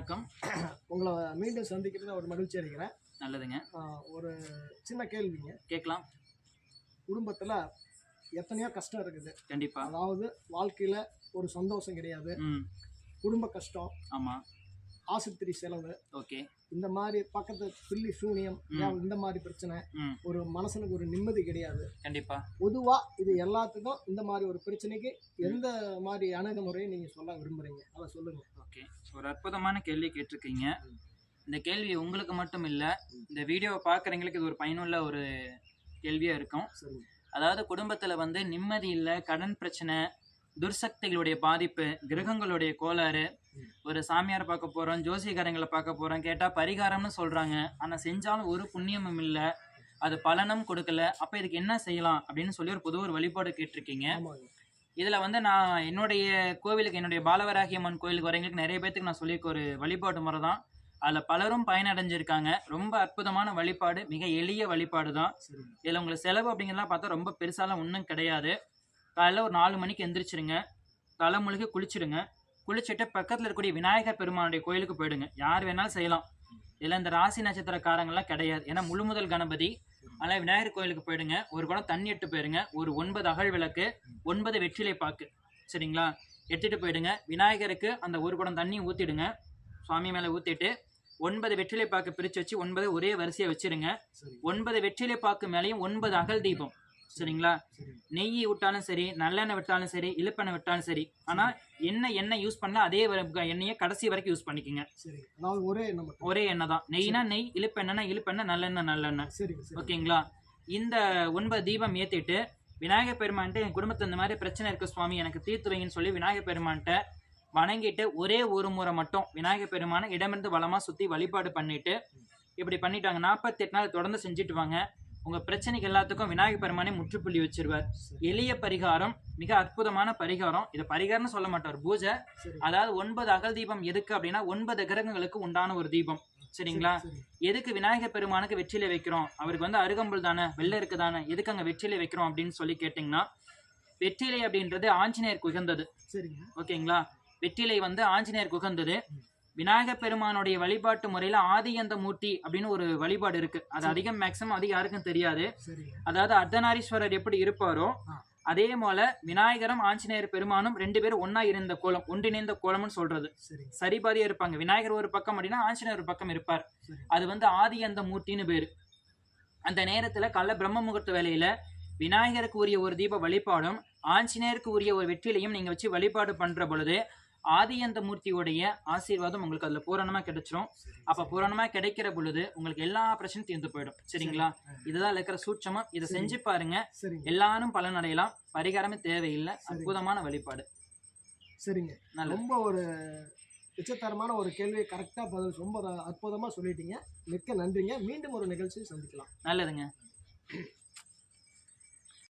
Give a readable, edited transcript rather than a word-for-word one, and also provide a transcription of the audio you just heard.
வணக்கம். உங்களை மீண்டும் சந்திக்கிறதுல ஒரு மகிழ்ச்சி அடைகிறேன். நல்லதுங்க. ஒரு சின்ன கேள்விங்க. கேட்கலாம். குடும்பத்தில் எத்தனையோ கஷ்டம் இருக்குது. கண்டிப்பா. அதாவது வாழ்க்கையில் ஒரு சந்தோஷம் கிடையாது. குடும்ப கஷ்டம். ஆமாம். ஆஸ்பத்திரி செலவு. ஓகே. இந்த மாதிரி பக்கத்து பில்லி சூனியம் இந்த மாதிரி பிரச்சனை. ஒரு மனசனுக்கு ஒரு நிம்மதி கிடையாது. கண்டிப்பா. பொதுவாக இது எல்லாத்துக்கும் இந்த மாதிரி ஒரு பிரச்சனைக்கு எந்த மாதிரி அணுகுமுறையை நீங்கள் சொல்ல விரும்புகிறீங்க அதை சொல்லுங்கள். ஓகே, ஒரு அற்புதமான கேள்வி கேட்டிருக்கீங்க. இந்த கேள்வி உங்களுக்கு மட்டும் இல்லை, இந்த வீடியோவை பார்க்குறவங்களுக்கு இது ஒரு பயனுள்ள ஒரு கேள்வியாக இருக்கும். அதாவது குடும்பத்தில் வந்து நிம்மதி இல்லை, கடன் பிரச்சனை, துர்சக்திகளுடைய பாதிப்பு, கிரகங்களுடைய கோளாறு, ஒரு சாமியார் பார்க்க போகிறோம், ஜோசியக்காரங்களை பார்க்க போகிறோம், கேட்டால் பரிகாரம்னு சொல்கிறாங்க. ஆனால் செஞ்சாலும் ஒரு புண்ணியமும் இல்லை, அது பலனும் கொடுக்கல. அப்போ இதுக்கு என்ன செய்யலாம் அப்படின்னு சொல்லி ஒரு பொதுவாக ஒரு வழிபாடு கேட்டிருக்கீங்க. இதில் வந்து நான் என்னுடைய கோவிலுக்கு, என்னுடைய பாலவராகி அம்மன் கோவிலுக்கு வரவங்களுக்கு நிறைய பேர்த்துக்கு நான் சொல்லியிருக்க ஒரு வழிபாடு முறை தான். அதில் பலரும் பயனடைஞ்சிருக்காங்க. ரொம்ப அற்புதமான வழிபாடு, மிக எளிய வழிபாடு தான். இதில் உங்களுக்கு செலவு அப்படிங்கிறதெல்லாம் பார்த்தா ரொம்ப பெருசாலாம் ஒன்றும் கிடையாது. காலையில் ஒரு 4 மணிக்கு எந்திரிச்சிருங்க, தலை முழுகி குளிச்சுடுங்க. குளிச்சுட்டு பக்கத்தில் இருக்கக்கூடிய விநாயகர் பெருமானுடைய கோயிலுக்கு போயிடுங்க. யார் வேணாலும் செய்யலாம். இதில் இந்த ராசி நட்சத்திரக்காரங்கள்லாம் கிடையாது, ஏன்னா முழு முதல் கணபதி. அதனால் விநாயகர் கோயிலுக்கு போயிடுங்க. ஒரு குடம் தண்ணி எடுத்து போயிடுங்க. ஒரு 9 அகல் விளக்கு, 9 வெற்றிலை பாக்கு, சரிங்களா, எடுத்துகிட்டு போயிடுங்க. விநாயகருக்கு அந்த ஒரு குடம் தண்ணி ஊற்றிடுங்க. சுவாமி மேலே ஊற்றிட்டு 9 வெற்றிலை பாக்கு பிரித்து வச்சு 9 ஒரே வரிசையை வச்சிருங்க. 9 வெற்றிலை பாக்கு மேலேயும் 9 அகல் தீபம், சரிங்களா. நெய் விட்டாலும் சரி, நல்லெண்ணெய் விட்டாலும் சரி, இழுப்பெண்ணெய் விட்டாலும் சரி. ஆனால் எண்ணெய் யூஸ் பண்ணால் அதே எண்ணெயை கடைசி வரைக்கும் யூஸ் பண்ணிக்கோங்க. ஒரே எண்ணெய் தான். நெய்னா நெய், இழுப்பெண்ணெய்னா இழுப்பெண்ணெய், நல்லெண்ணெய். ஓகேங்களா. இந்த 9 தீபம் ஏற்றிட்டு விநாயகர் பெருமான்ட்டு, என் குடும்பத்தில் இந்த மாதிரி பிரச்சனை இருக்குது சுவாமி, எனக்கு தீர்த்து வைங்கன்னு சொல்லி விநாயகர் பெருமான்ட்ட வணங்கிட்டு ஒரே ஒரு முறை மட்டும் விநாயகர் பெருமான இடமிருந்து வளமாக சுற்றி வழிபாடு பண்ணிட்டு, இப்படி பண்ணிட்டாங்க 48 நாள் தொடர்ந்து செஞ்சுட்டு வாங்க. உங்கள் பிரச்சனைக்கு எல்லாத்துக்கும் விநாயகர் பெருமானே முற்றுப்புள்ளி வச்சிருவார். எளிய பரிகாரம், மிக அற்புதமான பரிகாரம். இதை பரிகாரம்னு சொல்ல மாட்டார், பூஜை. அதாவது 9 அகல் தீபம் எதுக்கு அப்படின்னா 9 கிரகங்களுக்கு உண்டான ஒரு தீபம், சரிங்களா. எதுக்கு விநாயகர் பெருமானுக்கு வெற்றிலை வைக்கிறோம்? அவருக்கு வந்து அருகம்புல் தானே, வெள்ளை இருக்கு தானே, எதுக்கு அங்கே வெற்றிலை வைக்கிறோம் அப்படின்னு சொல்லி கேட்டிங்கன்னா, வெற்றிலை அப்படின்றது ஆஞ்சநேயர் உகந்தது, ஓகேங்களா. வெற்றிலை வந்து ஆஞ்சநேயர் உகந்தது. விநாயகர் பெருமானுடைய வழிபாட்டு முறையில் ஆதியந்த மூர்த்தி அப்படின்னு ஒரு வழிபாடு இருக்கு. அது மேக்சிமம் அதிகம் யாருக்கும் தெரியாது. அதாவது அர்த்தநாரீஸ்வரர் எப்படி இருப்பாரோ அதே போல விநாயகரும் ஆஞ்சநேயர் பெருமானும் 2 பேரும் ஒன்னா இருந்த கோலம், ஒன்றிணைந்த கோலம்னு சொல்றது. சரிபாதியா இருப்பாங்க. விநாயகர் ஒரு பக்கம் அப்படின்னா ஆஞ்சநேயர் ஒரு பக்கம் இருப்பார். அது வந்து ஆதியந்த மூர்த்தின்னு பேரு. அந்த நேரத்துல காலைல பிரம்ம முகூர்த்த வேலையில விநாயகருக்கு உரிய ஒரு தீப வழிபாடும் ஆஞ்சநேயருக்கு உரிய ஒரு வெற்றிலையும் நீங்க வச்சு வழிபாடு பண்ற பொழுது ஆதியந்த மூர்த்தியோடைய ஆசீர்வாதம் உங்களுக்கு அதுல பூரணமா கிடைச்சிரும். அப்ப பூரணமா கிடைக்கிற பொழுது உங்களுக்கு எல்லா பிரச்சனையும் தீர்ந்து போயிடும், சரிங்களா. இதுதான் இருக்கிற சூட்சமம். இதை செஞ்சு பாருங்க, எல்லாரும் பலன் அடையலாம். பரிகாரமே தேவையில்லை. அற்புதமான வழிபாடு. சரிங்க, ரொம்ப ஒரு உச்சத்தரமான ஒரு கேள்வியை கரெக்டா பதில் ரொம்ப அற்புதமா சொல்லிட்டீங்க. மிக்க நன்றிங்க. மீண்டும் ஒரு நிகழ்ச்சியை சந்திக்கலாம். நல்லதுங்க.